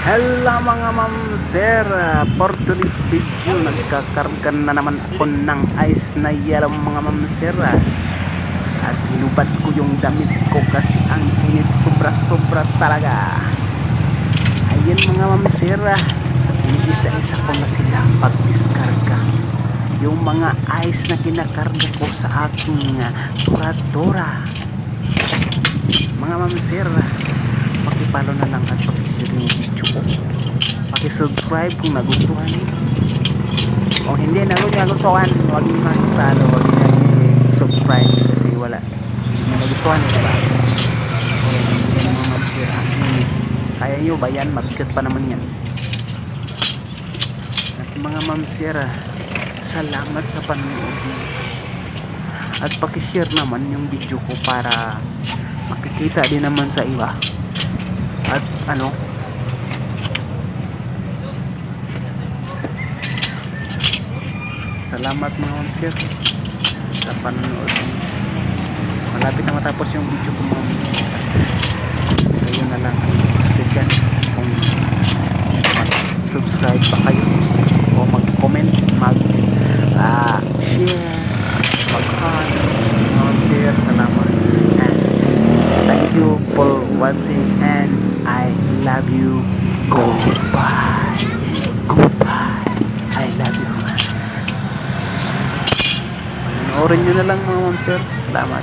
Hello mga ma'am sir, for today's video nagkakarga na naman ako ng ice na yellow mga ma'am sir, at hinubad ko yung damit ko kasi ang init sobra talaga. Ayan mga ma'am sir, iniisa-isa ko na sila pagdiskarga yung mga ice na kinakarga ko sa aking turadora. Mga ma'am sir, pakipalo na lang at pakishare yung video ko, pakisubscribe kung nagustuhan nyo. O hindi nagustuhan, huwag nyo makipalo, huwag nyo subscribe kasi wala, hindi nyo nagustuhan, diba? O yan mga ma'am sir, ang init. Kaya nyo ba yan? Mabigat pa naman yan. At mga ma'am sir, salamat sa panonood nyo at pakishare naman yung video ko para makikita din naman sa iba. At salamat mga ma'am sir sa panonood. Malapit na matapos yung video ko mga ma'am sir. Kayo na lang gusto dyan kung mag-subscribe pa kayo o mag-comment, mag-share, mag-heart mga ma'am sir. Salamat and thank you for watching and I love you. Goodbye. I love you. Panoorin nyo na lang mga ma'am sir. Salamat.